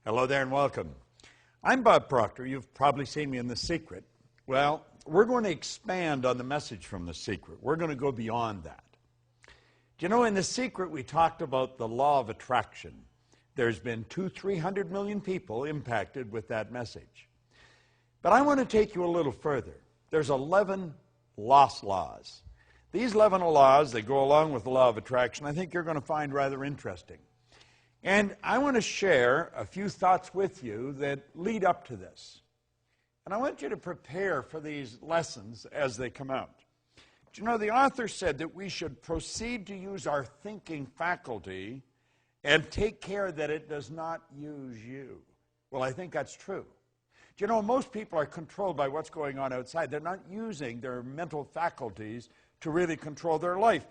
Hello there and welcome. I'm Bob Proctor. You've probably seen me in The Secret. Well, we're going to expand on the message from The Secret. We're going to go beyond that. Do you know, in The Secret we talked about the law of attraction. There's been 300 million people impacted with that message. But I want to take you a little further. There's 11 lost laws. These 11 laws that go along with the law of attraction, I think you're going to find rather interesting. And I want to share a few thoughts with you that lead up to this. And I want you to prepare for these lessons as they come out. Do you know, the author said that we should proceed to use our thinking faculty and take care that it does not use you. Well, I think that's true. Do you know, most people are controlled by what's going on outside. They're not using their mental faculties to really control their life.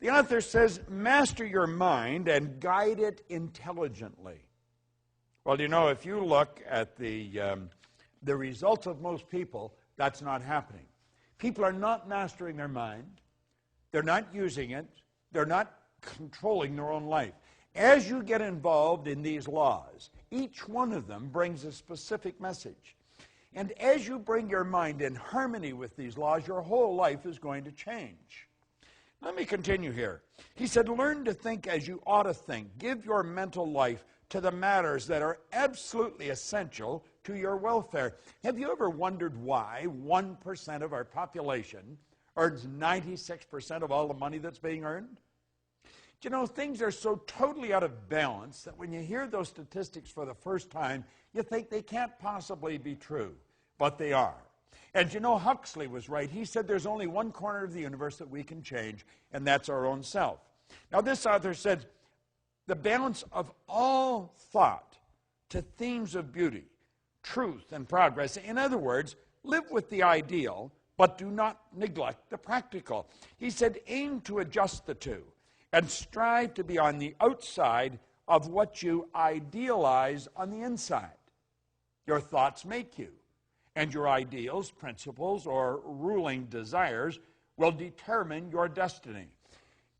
The author says, master your mind and guide it intelligently. Well, you know, if you look at the results of most people, that's not happening. People are not mastering their mind. They're not using it. They're not controlling their own life. As you get involved in these laws, each one of them brings a specific message. And as you bring your mind in harmony with these laws, your whole life is going to change. Let me continue here. He said, learn to think as you ought to think. Give your mental life to the matters that are absolutely essential to your welfare. Have you ever wondered why 1% of our population earns 96% of all the money that's being earned? You know, things are so totally out of balance that when you hear those statistics for the first time, you think they can't possibly be true, but they are. And you know, Huxley was right. He said there's only one corner of the universe that we can change, and that's our own self. Now, this author said, the balance of all thought to themes of beauty, truth, and progress. In other words, live with the ideal, but do not neglect the practical. He said, aim to adjust the two, and strive to be on the outside of what you idealize on the inside. Your thoughts make you. And your ideals, principles, or ruling desires will determine your destiny.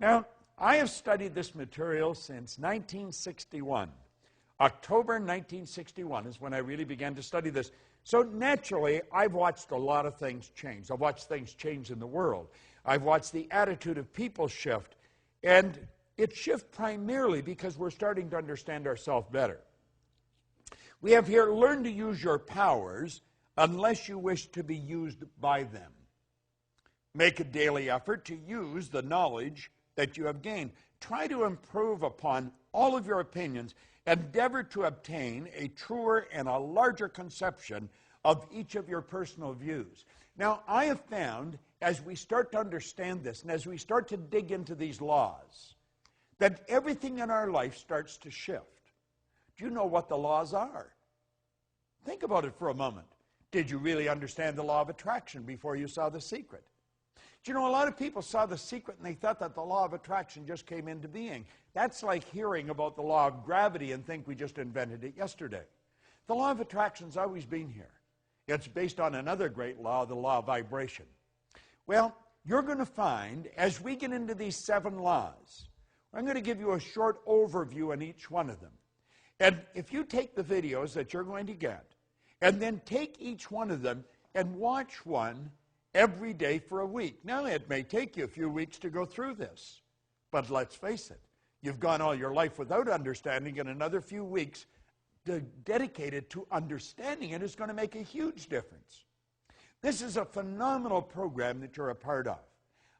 Now, I have studied this material since 1961. October 1961 is when I really began to study this. So naturally, I've watched a lot of things change. I've watched things change in the world. I've watched the attitude of people shift. And it shifts primarily because we're starting to understand ourselves better. We have here, learn to use your powers unless you wish to be used by them. Make a daily effort to use the knowledge that you have gained. Try to improve upon all of your opinions. Endeavor to obtain a truer and a larger conception of each of your personal views. Now, I have found, as we start to understand this, and as we start to dig into these laws, that everything in our life starts to shift. Do you know what the laws are? Think about it for a moment. Did you really understand the law of attraction before you saw The Secret? Do you know, a lot of people saw The Secret and they thought that the law of attraction just came into being. That's like hearing about the law of gravity and think we just invented it yesterday. The law of attraction's always been here. It's based on another great law, the law of vibration. Well, you're going to find, as we get into these 7 laws, I'm going to give you a short overview on each one of them. And if you take the videos that you're going to get, and then take each one of them and watch one every day for a week. Now, it may take you a few weeks to go through this, but let's face it, you've gone all your life without understanding it. Another few weeks dedicated to understanding it is going to make a huge difference. This is a phenomenal program that you're a part of.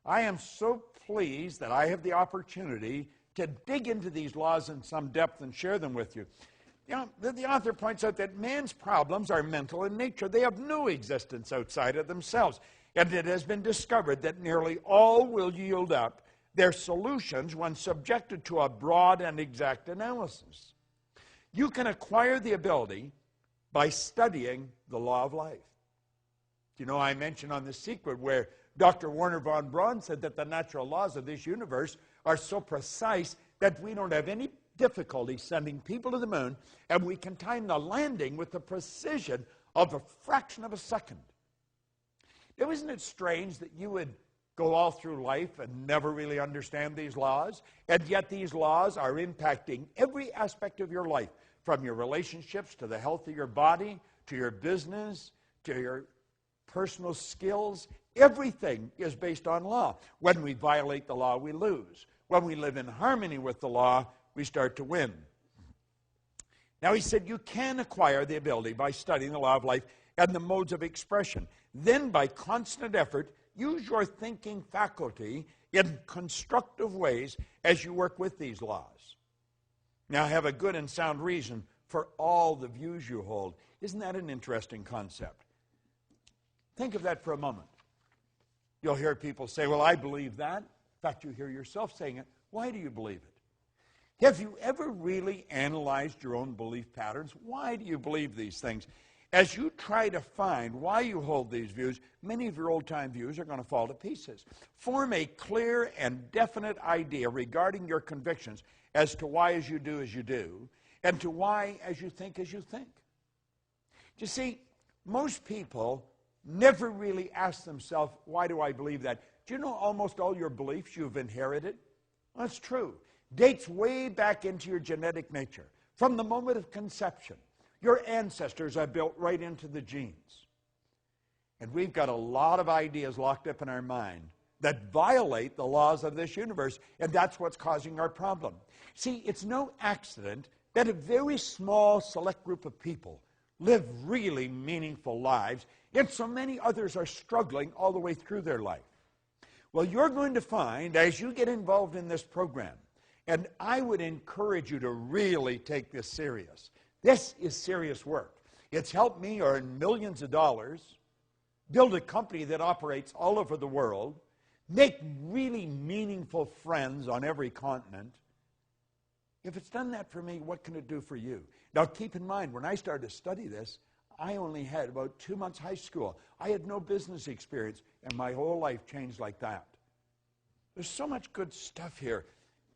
I am so pleased that I have the opportunity to dig into these laws in some depth and share them with you. You know, the author points out that man's problems are mental in nature. They have no existence outside of themselves. And it has been discovered that nearly all will yield up their solutions when subjected to a broad and exact analysis. You can acquire the ability by studying the law of life. You know, I mentioned on The Secret where Dr. Werner von Braun said that the natural laws of this universe are so precise that we don't have any difficulty sending people to the moon, and we can time the landing with the precision of a fraction of a second. Now, isn't it strange that you would go all through life and never really understand these laws, and yet these laws are impacting every aspect of your life, from your relationships to the health of your body, to your business, to your personal skills. Everything is based on law. When we violate the law, we lose. When we live in harmony with the law, we start to win. Now, he said you can acquire the ability by studying the law of life and the modes of expression. Then, by constant effort, use your thinking faculty in constructive ways as you work with these laws. Now, have a good and sound reason for all the views you hold. Isn't that an interesting concept? Think of that for a moment. You'll hear people say, well, I believe that. In fact, you hear yourself saying it. Why do you believe it? Have you ever really analyzed your own belief patterns? Why do you believe these things? As you try to find why you hold these views, many of your old-time views are going to fall to pieces. Form a clear and definite idea regarding your convictions as to why as you do, and to why as you think. You see, most people never really ask themselves, why do I believe that? Do you know almost all your beliefs you've inherited? Well, that's true. Dates way back into your genetic nature. From the moment of conception, your ancestors are built right into the genes. And we've got a lot of ideas locked up in our mind that violate the laws of this universe, and that's what's causing our problem. See, it's no accident that a very small select group of people live really meaningful lives, and so many others are struggling all the way through their life. Well, you're going to find, as you get involved in this program, and I would encourage you to really take this serious. This is serious work. It's helped me earn millions of dollars, build a company that operates all over the world, make really meaningful friends on every continent. If it's done that for me, what can it do for you? Now, keep in mind, when I started to study this, I only had about 2 months high school. I had no business experience, and my whole life changed like that. There's so much good stuff here.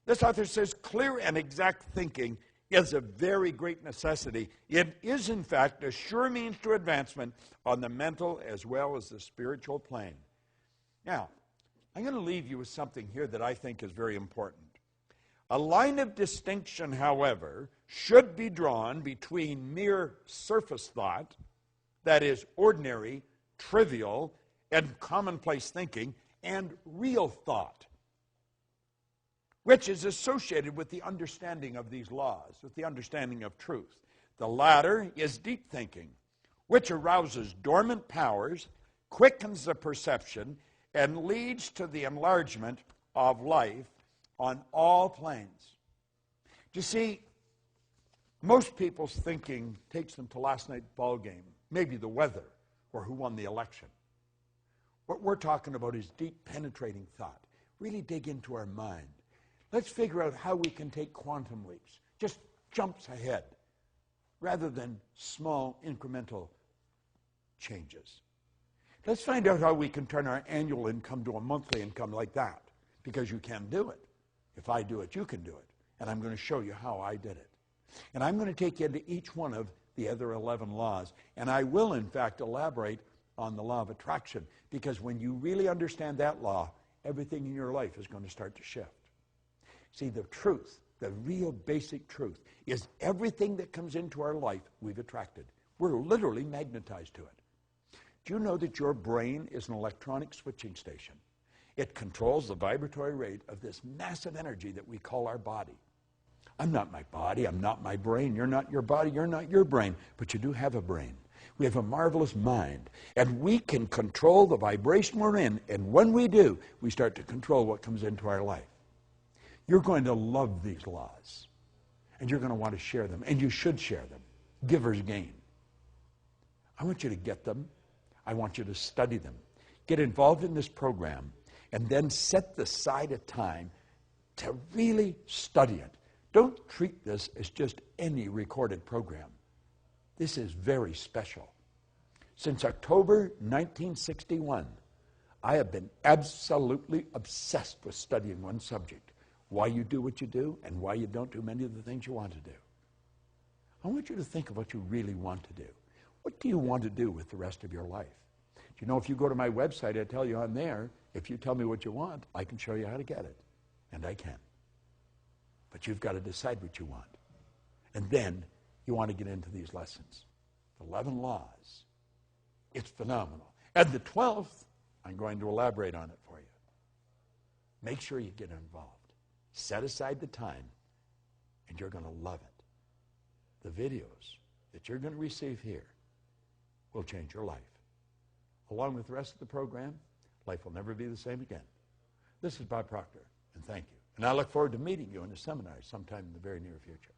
This author says clear and exact thinking is a very great necessity. It is, in fact, a sure means to advancement on the mental as well as the spiritual plane. Now, I'm going to leave you with something here that I think is very important. A line of distinction, however, should be drawn between mere surface thought, that is, ordinary, trivial, and commonplace thinking, and real thought, which is associated with the understanding of these laws, with the understanding of truth. The latter is deep thinking, which arouses dormant powers, quickens the perception, and leads to the enlargement of life on all planes. You see, most people's thinking takes them to last night's ball game, maybe the weather, or who won the election. What we're talking about is deep, penetrating thought. Really dig into our mind. Let's figure out how we can take quantum leaps, just jumps ahead, rather than small, incremental changes. Let's find out how we can turn our annual income to a monthly income like that, because you can do it. If I do it, you can do it. And I'm going to show you how I did it. And I'm going to take you into each one of the other 11 laws. And I will, in fact, elaborate on the law of attraction, because when you really understand that law, everything in your life is going to start to shift. See, the truth, the real basic truth, is everything that comes into our life, we've attracted. We're literally magnetized to it. Do you know that your brain is an electronic switching station? It controls the vibratory rate of this massive energy that we call our body. I'm not my body, I'm not my brain, you're not your body, you're not your brain, but you do have a brain. We have a marvelous mind, and we can control the vibration we're in, and when we do, we start to control what comes into our life. You're going to love these laws, and you're going to want to share them, and you should share them. Givers gain. I want you to get them. I want you to study them. Get involved in this program, and then set aside a time to really study it. Don't treat this as just any recorded program. This is very special. Since October 1961, I have been absolutely obsessed with studying one subject. Why you do what you do, and why you don't do many of the things you want to do. I want you to think of what you really want to do. What do you want to do with the rest of your life? You know, if you go to my website, I tell you on there, if you tell me what you want, I can show you how to get it. And I can. But you've got to decide what you want. And then you want to get into these lessons. 11 laws. It's phenomenal. And the 12th, I'm going to elaborate on it for you. Make sure you get involved. Set aside the time, and you're going to love it. The videos that you're going to receive here will change your life. Along with the rest of the program, life will never be the same again. This is Bob Proctor, and thank you. And I look forward to meeting you in a seminar sometime in the very near future.